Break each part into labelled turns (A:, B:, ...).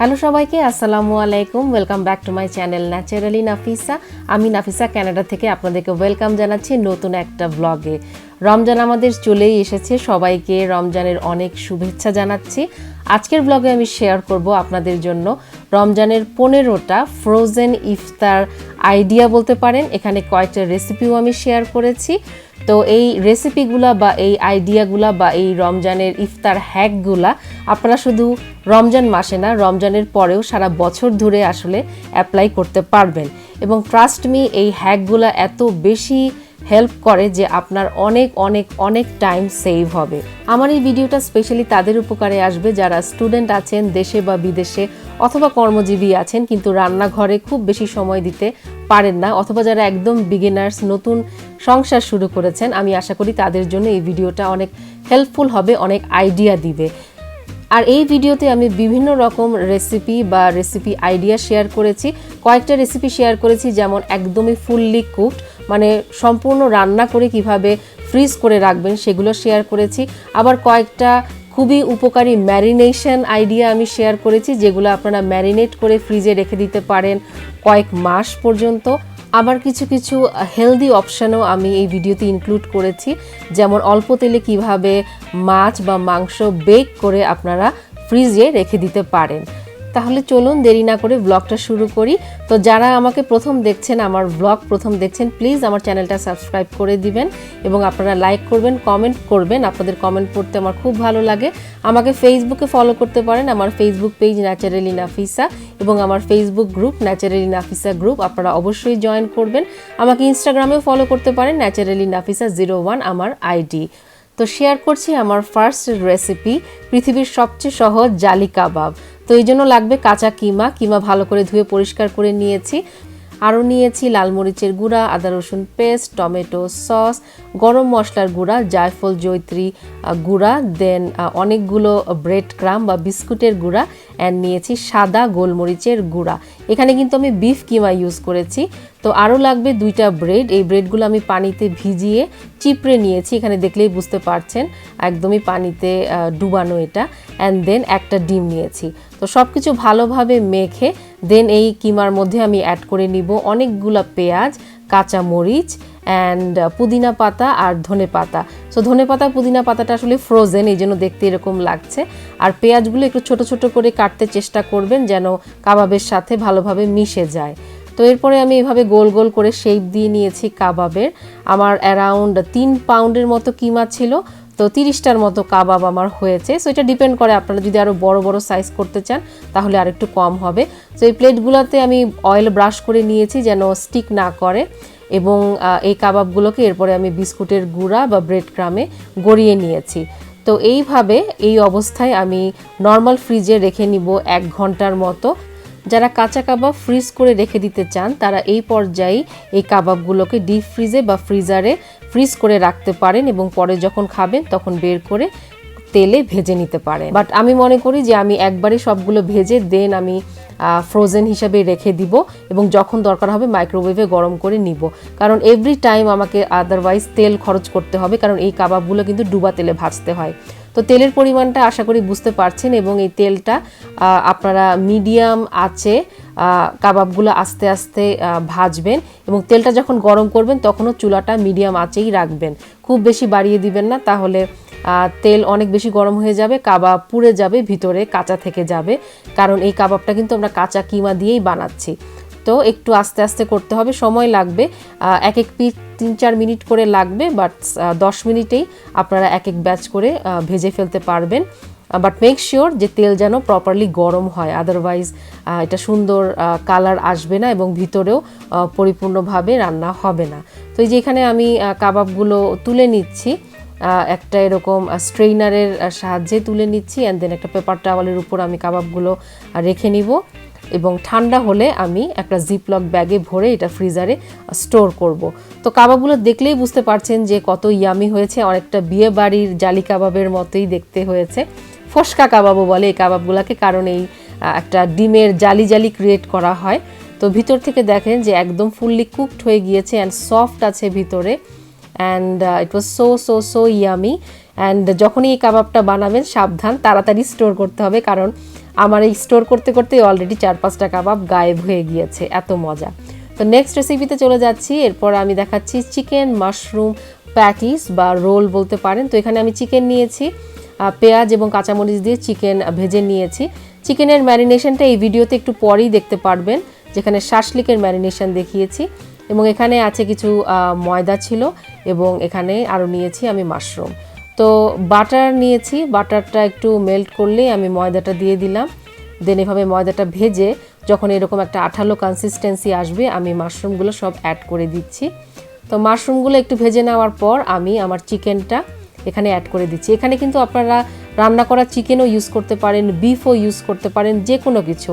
A: Hello সবাইকে, আসসালামু আলাইকুম। Welcome back to my channel naturally Nafisa. আমি নাফিসা কানাডা থেকে আপনাদেরকে ওয়েলকাম জানাচ্ছি নতুন একটা ব্লগে। রমজান আমাদের চলেই এসেছে, সবাইকে রমজানের অনেক শুভেচ্ছা জানাচ্ছি। আজকের ব্লগে আমি শেয়ার করব আপনাদের জন্য রমজানের 15টা ফ্রোজেন ইফতার আইডিয়া বলতে পারেন। এখানে কয়েকটা রেসিপিও আমি শেয়ার করেছি। তো এই রেসিপিগুলা বা এই আইডিয়াগুলা বা এই রমজানের ইফতার হ্যাকগুলা আপনারা শুধু রমজান মাসে না, রমজানের পরেও সারা বছর ধরে আসলে অ্যাপ্লাই করতে পারবেন। এবং ট্রাস্ট মি, এই হ্যাকগুলা এত বেশি হেল্প করে যে আপনার অনেক অনেক অনেক টাইম সেভ হবে। আমার এই ভিডিওটা স্পেশালি তাদের উপকারে আসবে যারা স্টুডেন্ট আছেন দেশে বা বিদেশে, অথবা কর্মজীবী আছেন কিন্তু রান্নাঘরে খুব বেশি সময় দিতে পারেন না, অথবা যারা একদম বিগিনার্স, নতুন সংসার শুরু করেছেন। আমি আশা করি তাদের জন্য এই ভিডিওটা অনেক হেল্পফুল হবে, অনেক আইডিয়া দিবে। আর এই ভিডিওতে আমি বিভিন্ন রকম রেসিপি বা রেসিপি আইডিয়া শেয়ার করেছি। কয়েকটা রেসিপি শেয়ার করেছি যেমন একদমই ফুললি কুকড, মানে সম্পূর্ণ রান্না করে কিভাবে ফ্রিজ করে রাখবেন সেগুলো শেয়ার করেছি। আবার কয়েকটা খুবই উপকারী ম্যারিনেশন আইডিয়া আমি শেয়ার করেছি, যেগুলো আপনারা ম্যারিনেট করে ফ্রিজে রেখে দিতে পারেন কয়েক মাস পর্যন্ত। আবার কিছু কিছু হেলদি অপশানও আমি এই ভিডিওতে ইনক্লুড করেছি, যেমন অল্প তেলে কিভাবে মাছ বা মাংস বেক করে আপনারা ফ্রিজে রেখে দিতে পারেন। তাহলে চলুন দেরি না করে ব্লগটা শুরু করি। তো যারা আমাকে প্রথম দেখছেন, আমার ব্লগ প্রথম দেখছেন, প্লিজ আমার চ্যানেলটা সাবস্ক্রাইব করে দিবেন এবং আপনারা লাইক করবেন, কমেন্ট করবেন। আপনাদের কমেন্ট পড়তে আমার খুব ভালো লাগে। আমাকে ফেসবুকে ফলো করতে পারেন, আমার ফেসবুক পেজ ন্যাচারালি নাফিসা এবং আমার Facebook group naturally Nafisa group, আপনারা অবশ্যই জয়েন করবেন। আমাকে ইনস্টাগ্রামেও ফলো করতে পারেন, ন্যাচারালি নাফিসা 01 আমার আইডি। তো শেয়ার করছি আমার ফার্স্ট রেসিপি, পৃথিবীর সবচেয়ে সহজ জালি কাবাব। তো এই জন্য লাগবে কাঁচা কিমা ভালো করে ধুয়ে পরিষ্কার করে নিয়েছি। আরও নিয়েছি লাল মরিচের গুঁড়া, আদা রসুন পেস্ট, টমেটো সস, গরম মশলার গুঁড়া, জায়ফল জয়ত্রী গুঁড়া, দেন অনেকগুলো ব্রেড ক্রাম বা বিস্কুটের গুঁড়া, অ্যান্ড নিয়েছি সাদা গোলমরিচের গুঁড়া। এখানে কিন্তু আমি বিফ কিমা ইউজ করেছি। তো আরও লাগবে 2টা ব্রেড। এই ব্রেডগুলো আমি পানিতে ভিজিয়ে চিপড়ে নিয়েছি, এখানে দেখলেই বুঝতে পারছেন একদমই পানিতে ডুবানো এটা। অ্যান্ড দেন একটা ডিম নিয়েছি। তো সব কিছু ভালোভাবে মেখে দেন এই কিমার মধ্যে আমি অ্যাড করে নিব অনেকগুলো পেঁয়াজ, কাঁচা মরিচ অ্যান্ড পুদিনা পাতা আর ধনে পাতা। সো ধনে পাতা পুদিনা পাতাটা আসলে ফ্রোজেন, এই জন্য দেখতে এরকম লাগছে। আর পেঁয়াজগুলো একটু ছোট ছোট করে কাটতে চেষ্টা করবেন যেন কাবাবের সাথে ভালোভাবে মিশে যায়। তো এরপরে আমি এভাবে গোল গোল করে শেপ দিয়ে নিয়েছি কাবাবের। আমার অ্যারাউন্ড 3 পাউন্ডের মতো কিমা ছিল, তো 30টার মতো কাবাব আমার হয়েছে। সো এটা ডিপেন্ড করে, আপনারা যদি আরও বড় বড় সাইজ করতে চান তাহলে আর একটু কম হবে। তো এই প্লেটগুলোতে আমি অয়েল ব্রাশ করে নিয়েছি যেন স্টিক না করে, এবং এই কাবাবগুলোকে এরপরে আমি বিস্কুটের গুঁড়া বা ব্রেড ক্রামে গড়িয়ে নিয়েছি। তো এইভাবে এই অবস্থায় আমি নর্মাল ফ্রিজে রেখে নিব 1 ঘন্টার মতো। যারা কাঁচা কাবাব ফ্রিজ করে রেখে দিতে চান তারা এই পর্যায়ে এই কাবাবগুলোকে ডিপ ফ্রিজে বা ফ্রিজারে ফ্রিজ করে রাখতে পারেন এবং পরে যখন খাবেন তখন বের করে তেলে ভেজে নিতে পারেন। বাট আমি মনে করি যে আমি একবারে সবগুলো ভেজে দেন আমি ফ্রোজেন হিসাবে রেখে দিব এবং যখন দরকার হবে মাইক্রোওয়েভে গরম করে নিব, কারণ এভরি টাইম আমাকে আদারওয়াইজ তেল খরচ করতে হবে, কারণ এই কাবাবগুলো কিন্তু ডুবা তেলে ভাজতে হয়। তো তেলের পরিমাণটা আশা করি বুঝতে পারছেন, এবং এই তেলটা আপনারা মিডিয়াম আঁচে কাবাবগুলো আস্তে আস্তে ভাজবেন এবং তেলটা যখন গরম করবেন তখনও চুলাটা মিডিয়াম আঁচেই রাখবেন, খুব বেশি বাড়িয়ে দিবেন না, তাহলে তেল অনেক বেশি গরম হয়ে যাবে, কাবাব পুড়ে যাবে, ভিতরে কাঁচা থেকে যাবে, কারণ এই কাবাবটা কিন্তু আমরা কাঁচা কিমা দিয়েই বানাচ্ছি। তো একটু আস্তে আস্তে করতে হবে, সময় লাগবে, এক এক পিস 3-4 মিনিট করে লাগবে, বাট 10 মিনিটেই আপনারা এক এক ব্যাচ করে ভেজে ফেলতে পারবেন। বাট মেক শিওর যে তেল যেন প্রপারলি গরম হয়, আদারওয়াইজ এটা সুন্দর কালার আসবে না এবং ভিতরেও পরিপূর্ণভাবে রান্না হবে না। তো এই যে এখানে আমি কাবাবগুলো তুলে নিচ্ছি, একটা এরকম স্ট্রেইনারের সাহায্যে তুলে নিচ্ছি, অ্যান্ড দেন একটা পেপার টাওয়ালের উপর আমি কাবাবগুলো রেখে নিব এবং ঠান্ডা হলে আমি একটা জিপলক ব্যাগে ভরে এটা ফ্রিজারে স্টোর করব। তো কাবাবগুলো দেখলেই বুঝতে পারছেন যে কত ইয়ামি হয়েছে, অনেকটা বিয়ে বাড়ির জালি কাবাবের মতোই দেখতে হয়েছে। ফসকা কাবাবও বলে এই কাবাবগুলোকে, কারণ এই একটা ডিমের জালি জালি ক্রিয়েট করা হয়। তো ভিতর থেকে দেখেন যে একদম ফুললি কুকড হয়ে গিয়েছে অ্যান্ড সফট আছে ভিতরে, and it was so yummy. And যখনই এই কাবাবটা বানাবেন সাবধান, তাড়াতাড়ি স্টোর করতে হবে, কারণ আমার এই স্টোর করতে করতে অলরেডি 4-5টা কাবাব গায়েব হয়ে গিয়েছে, এত মজা। তো নেক্সট রেসিপিতে চলে যাচ্ছি। এরপর আমি দেখাচ্ছি চিকেন মাশরুম প্যাটিস বা রোল বলতে পারেন। তো এখানে আমি চিকেন নিয়েছি, পেঁয়াজ এবং কাঁচামরিচ দিয়ে চিকেন ভেজে নিয়েছি। চিকেনের ম্যারিনেশনটা এই ভিডিওতে একটু পরেই দেখতে পারবেন, যেখানে শাসলিকের ম্যারিনেশন দেখিয়েছি। এবং এখানে আছে কিছু ময়দা ছিল, এবং এখানে আরও নিয়েছি আমি মাশরুম। তো বাটার নিয়েছি, বাটারটা একটু মেল্ট করলেই আমি ময়দাটা দিয়ে দিলাম। দেন এভাবে ময়দাটা ভেজে যখন এরকম একটা আঠালো কনসিস্টেন্সি আসবে, আমি মাশরুমগুলো সব অ্যাড করে দিচ্ছি। তো মাশরুমগুলো একটু ভেজে নেওয়ার পর আমি আমার চিকেনটা এখানে অ্যাড করে দিচ্ছি। এখানে কিন্তু আপনারা রান্না করা চিকেনও ইউজ করতে পারেন, বিফও ইউজ করতে পারেন, যে কোনো কিছু।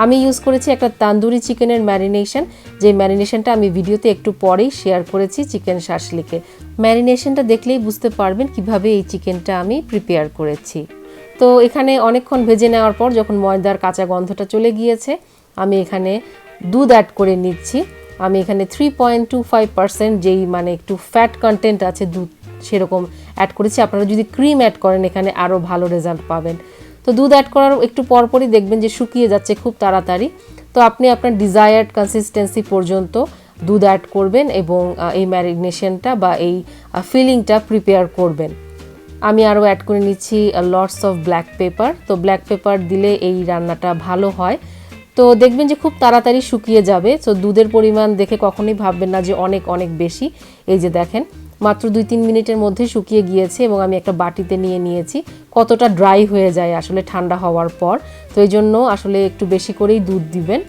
A: আমি ইউজ করেছি একটা তান্দুরি চিকেনের ম্যারিনেশন, যে ম্যারিনেশনটা আমি ভিডিওতে একটু পরেই শেয়ার করেছি চিকেন শাসলিকে। ম্যারিনেশনটা দেখলেই বুঝতে পারবেন কিভাবে এই চিকেনটা আমি প্রিপেয়ার করেছি। তো এখানে অনেকক্ষণ ভেজে নেওয়ার পর যখন ময়দার কাঁচা গন্ধটা চলে গিয়েছে, আমি এখানে দুধ অ্যাড করে নিচ্ছি। আমি এখানে 3.25% যেই মানে একটু ফ্যাট কন্টেন্ট আছে দুধ, সেরকম অ্যাড করেছি। আপনারা যদি ক্রিম অ্যাড করেন এখানে আরও ভালো রেজাল্ট পাবেন। তো দুধ অ্যাড করার একটু পরপরই দেখবেন যে শুকিয়ে যাচ্ছে খুব তাড়াতাড়ি। তো আপনি আপনার ডিজায়ার্ড কনসিস্টেন্সি পর্যন্ত দুধ অ্যাড করবেন এবং এই ম্যারিনেশনটা বা এই ফিলিংটা প্রিপেয়ার করবেন। আমি আরও অ্যাড করে নিচ্ছি লটস অফ ব্ল্যাক পেপার। তো ব্ল্যাক পেপার দিলে এই রান্নাটা ভালো হয়। তো দেখবেন যে খুব তাড়াতাড়ি শুকিয়ে যাবে। তো দুধের পরিমাণ দেখে কখনোই ভাববেন না যে অনেক অনেক বেশি। এই যে দেখেন মাত্র 2-3 মিনিটের মধ্যে শুকিয়ে গিয়েছে, এবং আমি একটা বাটিতে নিয়ে নিয়েছি। কতটা ড্রাই হয়ে যায় আসলে ঠান্ডা হওয়ার পর, তো এই জন্য আসলে একটু বেশি করেই দুধ দিবেন।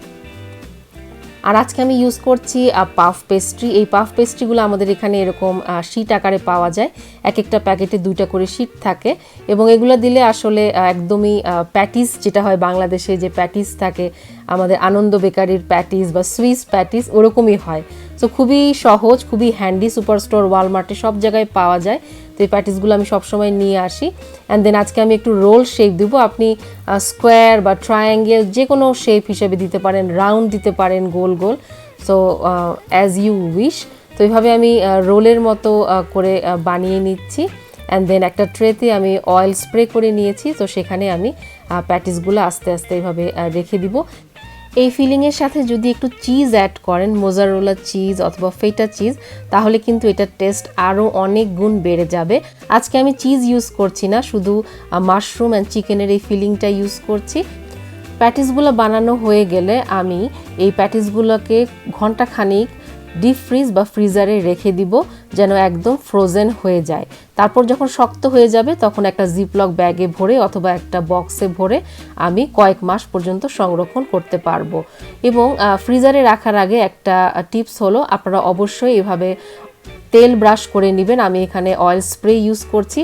A: আর আজকে আমি ইউজ করছি পাফ পেস্ট্রি। এই পাফ পেস্ট্রিগুলো আমাদের এখানে এরকম শিট আকারে পাওয়া যায়, এক একটা প্যাকেটে 2টা করে শিট থাকে, এবং এগুলো দিলে আসলে একদমই প্যাটিস যেটা হয় বাংলাদেশে যে প্যাটিস থাকে, আমাদের আনন্দ বেকারির প্যাটিস বা সুইস প্যাটিস ওরকমই হয়। সো খুবই সহজ, খুবই হ্যান্ডি। সুপারস্টোর, ওয়ালমার্টে সব জায়গায় পাওয়া যায়। তো এই প্যাটিসগুলো আমি সবসময় নিয়ে আসি। অ্যান্ড দেন আজকে আমি একটু রোল শেপ দেবো। আপনি স্কোয়ার বা ট্রায়াঙ্গেল যে কোনো শেপ হিসেবে দিতে পারেন, রাউন্ড দিতে পারেন, গোল গোল। So as you wish. তো এইভাবে আমি রোলের মতো করে বানিয়ে নিচ্ছি। অ্যান্ড দেন একটা ট্রেতে আমি অয়েল স্প্রে করে নিয়েছি। তো সেখানে আমি প্যাটিসগুলো আস্তে আস্তে এইভাবে রেখে দিব। এই ফিলিংয়ের সাথে যদি একটু চিজ অ্যাড করেন, মোজারেলা চিজ অথবা ফেটা চিজ, তাহলে কিন্তু এটার টেস্ট আরও অনেক গুণ বেড়ে যাবে। আজকে আমি চিজ ইউজ করছি না, শুধু মাশরুম অ্যান্ড চিকেনের এই ফিলিংটা ইউজ করছি। প্যাটিসগুলো বানানো হয়ে গেলে আমি এই প্যাটিসগুলোকে ঘন্টাখানিক ডিপ ফ্রিজ বা ফ্রিজারে রেখে দিব, যেন একদম ফ্রোজেন হয়ে যায়। তারপর যখন শক্ত হয়ে যাবে তখন একটা জিপলক ব্যাগে ভরে অথবা একটা বক্সে ভরে আমি কয়েক মাস পর্যন্ত সংরক্ষণ করতে পারবো। এবং ফ্রিজারে রাখার আগে একটা টিপস হলো, আপনারা অবশ্যই এভাবে তেল ব্রাশ করে নেবেন। আমি এখানে অয়েল স্প্রে ইউজ করছি।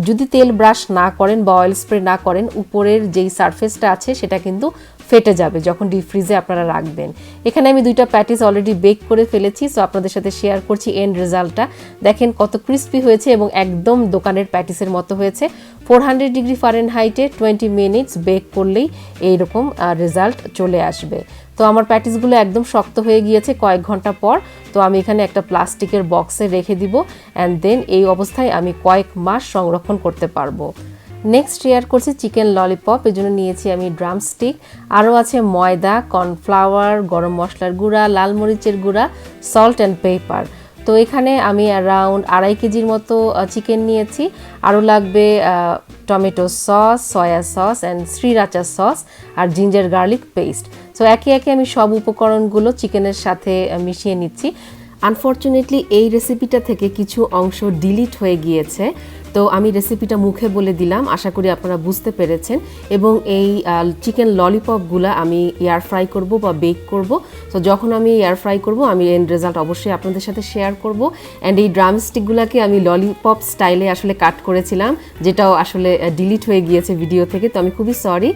A: যদি তেল ব্রাশ না করেন বা অয়েল স্প্রে না করেন, উপরের যেই সারফেসটা আছে সেটা কিন্তু ফেটে যাবে যখন ডিপ ফ্রিজে আপনারা রাখবেন। এখানে আমি 2টা প্যাটিস অলরেডি বেক করে ফেলেছি। সো আপনাদের সাথে শেয়ার করছি এন্ড রেজাল্টটা। দেখেন কত ক্রিস্পি হয়েছে এবং একদম দোকানের প্যাটিসের মতো হয়েছে। 400 ডিগ্রি ফারেনহাইটে 20 মিনিটস বেক করলেই এইরকম রেজাল্ট চলে আসবে। তো আমার প্যাটিসগুলো একদম শক্ত হয়ে গিয়েছে কয়েক ঘন্টা পর। তো আমি এখানে একটা প্লাস্টিকের বক্সে রেখে দিব, অ্যান্ড দেন এই অবস্থায় আমি কয়েক মাস সংরক্ষণ করতে পারবো। নেক্সট শেয়ার করছি চিকেন ললিপপ। এর জন্য নিয়েছি আমি ড্রামস্টিক, আরও আছে ময়দা, কর্নফ্লাওয়ার, গরম মশলার গুঁড়া, লাল মরিচের গুঁড়া, সল্ট অ্যান্ড পেপার। তো এখানে আমি অ্যারাউন্ড 2.5 কেজির মতো চিকেন নিয়েছি। আরও লাগবে tomato sauce, soy sauce and sriracha sauce আর জিঞ্জার গার্লিক পেস্ট। সো একে একে আমি সব উপকরণগুলো চিকেনের সাথে মিশিয়ে নিচ্ছি। আনফর্চুনেটলি এই রেসিপিটা থেকে কিছু অংশ ডিলিট হয়ে গিয়েছে, তো আমি রেসিপিটা মুখে বলে দিলাম। আশা করি আপনারা বুঝতে পেরেছেন। এবং এই চিকেন ললিপপগুলো আমি এয়ার ফ্রাই করব বা বেক করব। তো যখন আমি এয়ার ফ্রাই করব আমি এন্ড রেজাল্ট অবশ্যই আপনাদের সাথে শেয়ার করব। অ্যান্ড এই ড্রামস্টিকগুলোকে আমি ললিপপ স্টাইলে আসলে কাট করেছিলাম, যেটাও আসলে ডিলিট হয়ে গিয়েছে ভিডিও থেকে। তো আমি খুবই সরি।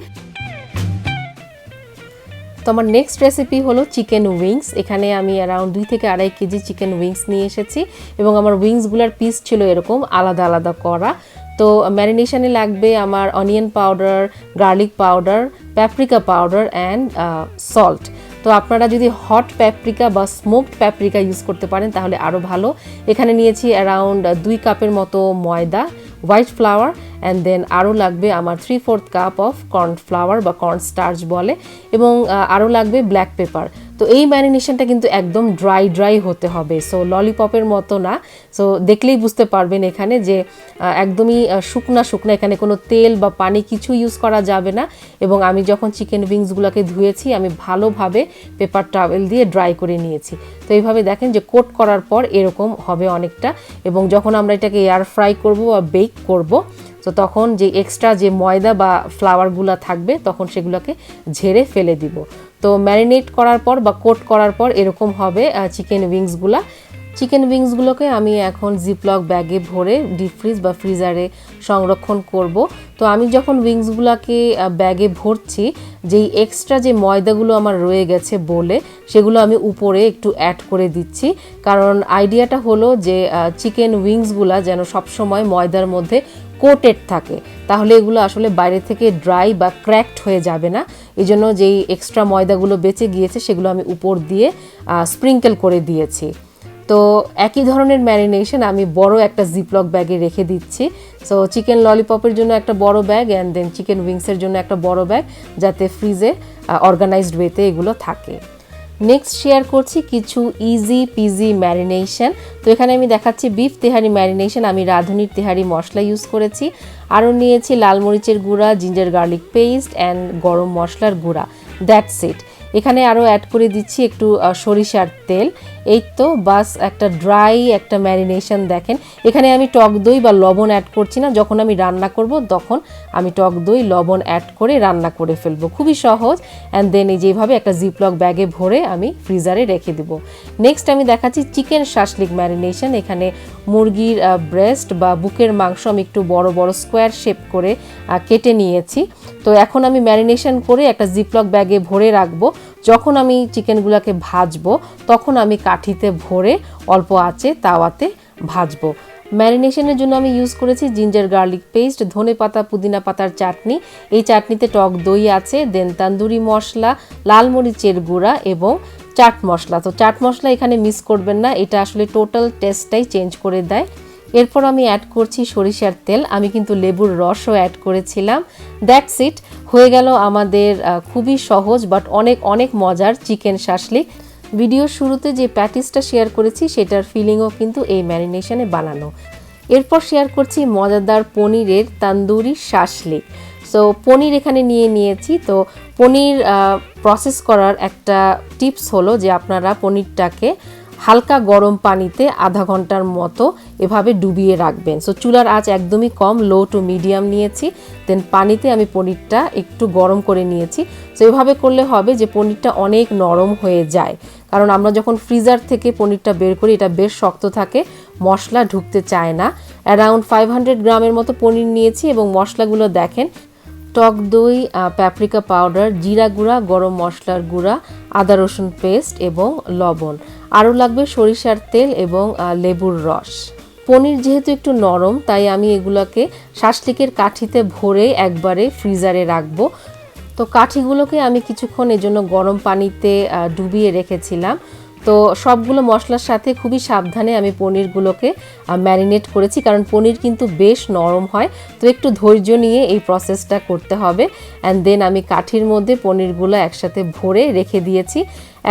A: তো আমার নেক্সট রেসিপি হলো চিকেন উইংস। এখানে আমি অ্যারাউন্ড 2 থেকে 2.5 কেজি চিকেন উইংস নিয়ে এসেছি, এবং আমার উইংসগুলোর পিস ছিল এরকম আলাদা আলাদা করা। তো ম্যারিনেশনে লাগবে আমার onion powder, garlic powder, paprika powder and salt. তো আপনারা যদি হট প্যাপ্রিকা বা স্মোকড প্যাপ্রিকা ইউজ করতে পারেন তাহলে আরও ভালো। এখানে নিয়েছি অ্যারাউন্ড 2 কাপের মতো ময়দা, হোয়াইট ফ্লাওয়ার অ্যান্ড দেন আরও লাগবে আমার 3/4 কাপ অফ কর্নফ্লাওয়ার বা কর্ন স্টার্চ বলে, এবং আরও লাগবে ব্ল্যাক পেপার। তো এই ম্যারিনেশনটা কিন্তু একদম ড্রাই হতে হবে, সো ললিপপের মতো না। সো দেখলেই বুঝতে পারবেন এখানে যে একদমই শুকনা, এখানে কোনো তেল বা পানি কিছু ইউজ করা যাবে না। এবং আমি যখন চিকেন উইংসগুলোকে ধুয়েছি আমি ভালোভাবে পেপার টাওয়েল দিয়ে ড্রাই করে নিয়েছি। তো এইভাবে দেখেন যে কোট করার পর এরকম হবে অনেকটা, এবং যখন আমরা এটাকে এয়ার ফ্রাই করব বা বেক করব, তো তখন যে এক্সট্রা যে ময়দা বা ফ্লাওয়ারগুলো থাকবে তখন সেগুলোকে ঝেড়ে ফেলে দিব। তো ম্যারিনেট করার পর বা কোট করার পর এরকম হবে চিকেন উইংসগুলোকে আমি এখন জিপলক ব্যাগে ভরে ডিপ ফ্রিজ বা ফ্রিজারে সংরক্ষণ করব। তো আমি যখন উইংসগুলোকে ব্যাগে ভরছি, যেই এক্সট্রা যে ময়দাগুলো আমার রয়ে গেছে বলে, সেগুলো আমি উপরে একটু অ্যাড করে দিচ্ছি। কারণ আইডিয়াটা হলো যে চিকেন উইংসগুলো যেন সবসময় ময়দার মধ্যে কোটেড থাকে, তাহলে এগুলো আসলে বাইরে থেকে ড্রাই বা ক্র্যাকড হয়ে যাবে না। এই জন্য যেই এক্সট্রা ময়দাগুলো বেঁচে গিয়েছে সেগুলো আমি উপর দিয়ে স্প্রিঙ্কেল করে দিয়েছি। তো একই ধরনের ম্যারিনেশন আমি বড় একটা জিপলক ব্যাগে রেখে দিচ্ছি। সো চিকেন ললিপপের জন্য একটা বড় ব্যাগ, অ্যান্ড দেন চিকেন উইংসের জন্য একটা বড় ব্যাগ, যাতে ফ্রিজে অর্গানাইজড ওয়েতে এগুলো থাকে। নেক্সট শেয়ার করছি কিছু ইজি পিজি ম্যারিনেশন। তো এখানে আমি দেখাচ্ছি বিফ তেহারি ম্যারিনেশন। আমি রাঁধুনির তেহারি মশলা ইউজ করেছি, আরও নিয়েছি লাল মরিচের গুঁড়া, জিঞ্জার গার্লিক পেস্ট অ্যান্ড গরম মশলার গুঁড়া। That's it. এখানে আরও অ্যাড করে দিচ্ছি একটু সরিষার তেল। এই তো বাস, একটা ড্রাই একটা ম্যারিনেশন। দেখেন এখানে আমি টক দই বা লবণ অ্যাড করছি না, যখন আমি রান্না করব তখন আমি টক দই লবণ অ্যাড করে রান্না করে ফেলবো, খুবই সহজ। অ্যান্ড দেন এই যেভাবে একটা জিপলক ব্যাগে ভরে আমি ফ্রিজারে রেখে দিব। নেক্সট আমি দেখাচ্ছি চিকেন শাসলিক ম্যারিনেশন। এখানে মুরগির ব্রেস্ট বা বুকের মাংস আমি একটু বড় বড় স্কোয়ার শেপ করে কেটে নিয়েছি। তো এখন আমি ম্যারিনেশন করে একটা জিপলক ব্যাগে ভরে রাখবো। যখন আমি চিকেনগুলোকে ভাজবো তখন আমি কাঠিতে ভরে অল্প আঁচে তাওয়াতে ভাজবো। ম্যারিনেশনের জন্য আমি ইউজ করেছি জিঞ্জার গার্লিক পেস্ট, ধনে পাতা পুদিনা পাতার চাটনি। এই চাটনিতে টক দই আছে, দেন তান্দুরি মশলা, লাল মরিচের গুঁড়া এবং চাট মশলা। তো চাট মশলা এখানে মিস করবেন না, এটা আসলে টোটাল টেস্টটাই চেঞ্জ করে দেয়। এরপর আমি অ্যাড করছি সরিষার তেল, আমি কিন্তু লেবুর রসও অ্যাড করেছিলাম। দ্যাটস ইট, হয়ে গেল আমাদের খুবই সহজ বাট অনেক অনেক মজার চিকেন শাসলিক। ভিডিওর শুরুতে যে প্যাটিসটা শেয়ার করেছি সেটার ফিলিংও কিন্তু এই ম্যারিনেশনে বানানো। এরপর শেয়ার করছি মজাদার পনিরের তান্দুরি শাসলিক। সো পনির এখানে নিয়েছি। তো পনির প্রসেস করার একটা টিপস হলো যে আপনারা পনিরটাকে হালকা গরম পানিতে আধা ঘন্টার মতো এভাবে ডুবিয়ে রাখবেন। সো চুলার আঁচ একদমই কম, লো টু মিডিয়াম নিয়েছি। দেন পানিতে আমি পনিরটা একটু গরম করে নিয়েছি। সো এভাবে করলে হবে যে পনিরটা অনেক নরম হয়ে যায়, কারণ আমরা যখন ফ্রিজার থেকে পনিরটা বের করি এটা বেশ শক্ত থাকে, মশলা ঢুকতে চায় না। অ্যারাউন্ড 500 গ্রামের মতো পনির নিয়েছি, এবং মশলাগুলো দেখেন টক দই, প্যাপ্রিকা পাউডার, জিরা গুঁড়া, গরম মশলার গুঁড়া, আদা রসুন পেস্ট এবং লবণ। আরও লাগবে সরিষার তেল এবং লেবুর রস। পনির যেহেতু একটু নরম তাই আমি এগুলোকে শাসলিকের কাঠিতে ভরে একবারে ফ্রিজারে রাখবো। তো কাঠিগুলোকে আমি কিছুক্ষণ এজন্য গরম পানিতে ডুবিয়ে রেখেছিলাম। তো সবগুলো মশলার সাথে খুবই সাবধানে আমি পনিরগুলোকে ম্যারিনেট করেছি, কারণ পনির কিন্তু বেশ নরম হয়। তো একটু ধৈর্য নিয়ে এই প্রসেসটা করতে হবে। অ্যান্ড দেন আমি কাঠির মধ্যে পনিরগুলো একসাথে ভরে রেখে দিয়েছি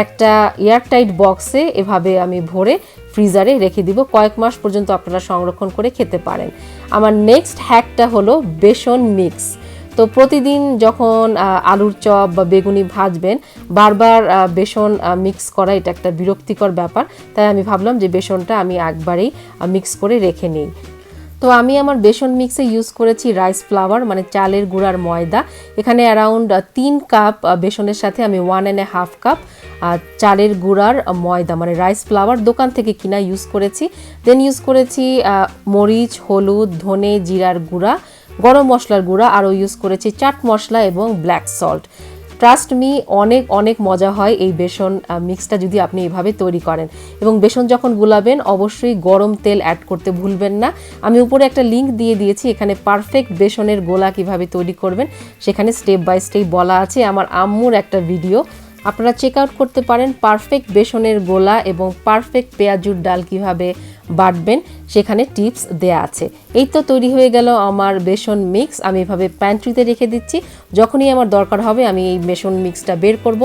A: একটা এয়ারটাইট বক্সে। এভাবে আমি ভরে ফ্রিজারে রেখে দিব, কয়েক মাস পর্যন্ত আপনারা সংরক্ষণ করে খেতে পারেন। আমার নেক্সট হ্যাকটা হলো বেসন মিক্স। তো প্রতিদিন যখন আলুর চপ বা বেগুনি ভাজবেন, বারবার বেসন মিক্স করা এটা একটা বিরক্তিকর ব্যাপার। তাই আমি ভাবলাম যে বেসনটা আমি একবারেই মিক্স করে রেখে নিই। তো আমি আমার বেসন মিক্সে ইউজ করেছি রাইস ফ্লাওয়ার, মানে চালের গুঁড়ার ময়দা। এখানে অ্যারাউন্ড 3 কাপ বেসনের সাথে আমি 1.5 কাপ চালের গুঁড়ার ময়দা মানে রাইস ফ্লাওয়ার দোকান থেকে কিনা ইউজ করেছি। দেন ইউজ করেছি মরিচ, হলুদ, ধনে, জিরার গুঁড়া, গরম মশলার গুঁড়া, আরও ইউজ করেছি চাট মশলা এবং ব্ল্যাক সল্ট। ট্রাস্ট মি, অনেক অনেক মজা হয় এই বেসন মিক্সটা যদি আপনি এভাবে তৈরি করেন। এবং বেসন যখন গুলাবেন অবশ্যই গরম তেল অ্যাড করতে ভুলবেন না। আমি উপরে একটা লিঙ্ক দিয়ে দিয়েছি, এখানে পারফেক্ট বেসনের গোলা কিভাবে তৈরি করবেন সেখানে স্টেপ বাই স্টেপ বলা আছে। আমার আম্মুর একটা ভিডিও আপনারা চেক আউট করতে পারেন, পারফেক্ট বেসনের গোলা এবং পারফেক্ট পেঁয়াজুর ডাল কিভাবে বাটবেন সেখানে টিপস দেয়া আছে। এই তো তৈরি হয়ে গেল আমার বেসন মিক্স। আমি এভাবে প্যান্ট্রিতে রেখে দিচ্ছি, যখনই আমার দরকার হবে আমি এই বেসন মিক্সটা বের করব,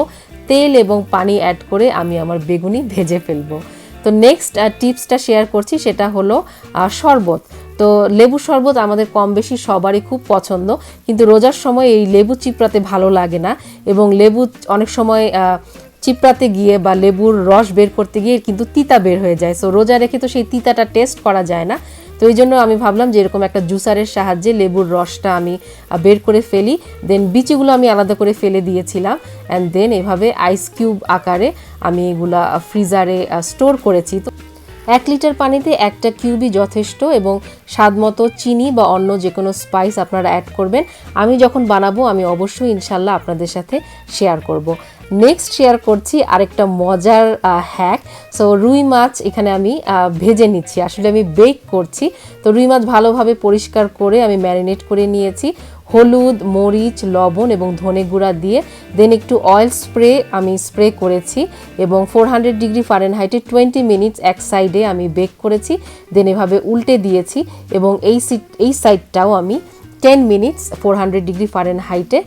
A: তেল এবং পানি অ্যাড করে আমি আমার বেগুনি ভেজে ফেলবো। তো নেক্সট টিপসটা শেয়ার করছি, সেটা হলো শরবত। তো লেবু শরবত আমাদের কম বেশি সবারই খুব পছন্দ, কিন্তু রোজার সময় এই লেবু চিপড়াতে ভালো লাগে না, এবং লেবু অনেক সময় চিপড়াতে গিয়ে বা লেবুর রস বের করতে গিয়ে কিন্তু তিতা বের হয়ে যায়। সো রোজা রেখে তো সেই তিতাটা টেস্ট করা যায় না। তো এই জন্য আমি ভাবলাম যে এরকম একটা জুসারের সাহায্যে লেবুর রসটা আমি বের করে ফেলি, দেন বিচিগুলো আমি আলাদা করে ফেলে দিয়েছিলাম, অ্যান্ড দেন এভাবে আইস কিউব আকারে আমি এগুলা ফ্রিজারে স্টোর করেছি। তো 1 লিটার পানিতে একটা কিউবই যথেষ্ট, এবং স্বাদ মতো চিনি বা অন্য যে কোনো স্পাইস আপনারা অ্যাড করবেন। আমি যখন বানাবো আমি অবশ্যই ইনশাল্লাহ আপনাদের সাথে শেয়ার করব। নেক্সট শেয়ার করছি আরেকটা মজার হ্যাক। সো রুই মাছ এখানে আমি ভেজে নিচ্ছি, আসলে আমি বেক করছি। তো রুই মাছ ভালোভাবে পরিষ্কার করে আমি ম্যারিনেট করে নিয়েছি হলুদ, মরিচ, লবণ এবং ধনে গুঁড়া দিয়ে, দেন একটু অয়েল আমি স্প্রে করেছি, এবং 400 ডিগ্রি ফারেনহাইটে 20 মিনিটস এক সাইডে আমি বেক করেছি। দেন এভাবে উল্টে দিয়েছি, এবং এই সাইডটাও আমি 10 মিনিটস 400 ডিগ্রি ফারেনহাইটে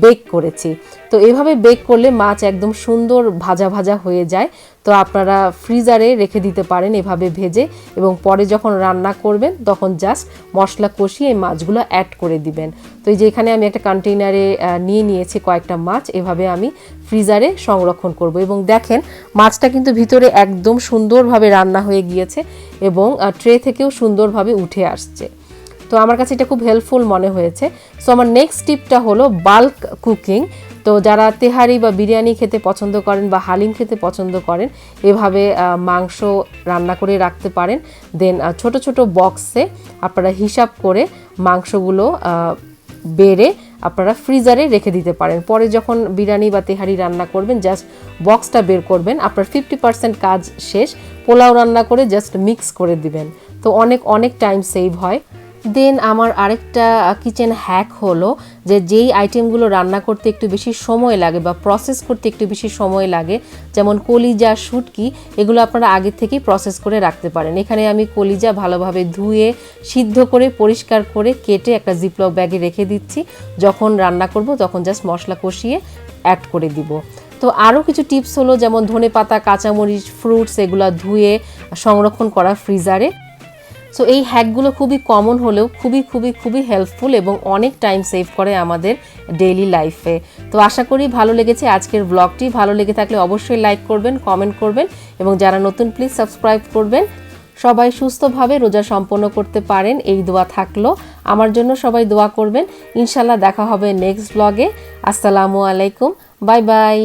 A: বেক করেছি। তো এভাবে বেক করলে মাছ একদম সুন্দর ভাজা ভাজা হয়ে যায়। তো আপনারা ফ্রিজারে রেখে দিতে পারেন এভাবে ভেজে, এবং পরে যখন রান্না করবেন তখন জাস্ট মশলা কষিয়ে এই মাছগুলো অ্যাড করে দিবেন। তো এই যে এখানে আমি একটা কন্টেইনারে নিয়ে নিয়েছি কয়েকটা মাছ, এভাবে আমি ফ্রিজারে সংরক্ষণ করব। এবং দেখেন মাছটা কিন্তু ভিতরে একদম সুন্দরভাবে রান্না হয়ে গিয়েছে, এবং ট্রে থেকেও সুন্দরভাবে উঠে আসছে। তো আমার কাছে এটা খুব হেল্পফুল মনে হয়েছে। সো আমার নেক্সট টিপটা হলো বাল্ক কুকিং। তো যারা তেহারি বা বিরিয়ানি খেতে পছন্দ করেন বা হালিম খেতে পছন্দ করেন, এভাবে মাংস রান্না করে রাখতে পারেন। দেন ছোট ছোট বক্সে আপনারা হিসাব করে মাংসগুলো বেড়ে আপনারা ফ্রিজারে রেখে দিতে পারেন। পরে যখন বিরিয়ানি বা তেহারি রান্না করবেন জাস্ট বক্সটা বের করবেন, আপনার 50% কাজ শেষ। পোলাও রান্না করে জাস্ট মিক্স করে দিবেন, তো অনেক টাইম সেভ হয়। দেন আমার আরেকটা কিচেন হ্যাক হলো যে যেই আইটেমগুলো রান্না করতে একটু বেশি সময় লাগে বা প্রসেস করতে একটু বেশি সময় লাগে, যেমন কলিজা, শুটকি, এগুলো আপনারা আগে থেকেই প্রসেস করে রাখতে পারেন। এখানে আমি কলিজা ভালোভাবে ধুয়ে সিদ্ধ করে পরিষ্কার করে কেটে একটা জিপলক ব্যাগে রেখে দিচ্ছি, যখন রান্না করব তখন জাস্ট মশলা কষিয়ে অ্যাড করে দিব। তো আরও কিছু টিপস হলো যেমন ধনেপাতা, কাঁচামরিচ, ফ্রুটস এগুলো ধুয়ে সংরক্ষণ করা ফ্রিজারে। সো এই হ্যাকগুলো খুবই কমন হলেও খুবই হেল্পফুল, এবং অনেক টাইম সেভ করে আমাদের ডেইলি লাইফে। তো আশা করি ভালো লেগেছে আজকের ব্লগটি। ভালো লেগে থাকলে অবশ্যই লাইক করবেন, কমেন্ট করবেন, এবং যারা নতুন প্লিজ সাবস্ক্রাইব করবেন। সবাই সুস্থভাবে রোজা সম্পন্ন করতে পারেন এই দোয়া থাকলো। আমার জন্য সবাই দোয়া করবেন। ইনশাল্লাহ দেখা হবে নেক্সট ব্লগে। আসসালামু আলাইকুম, বাই বাই।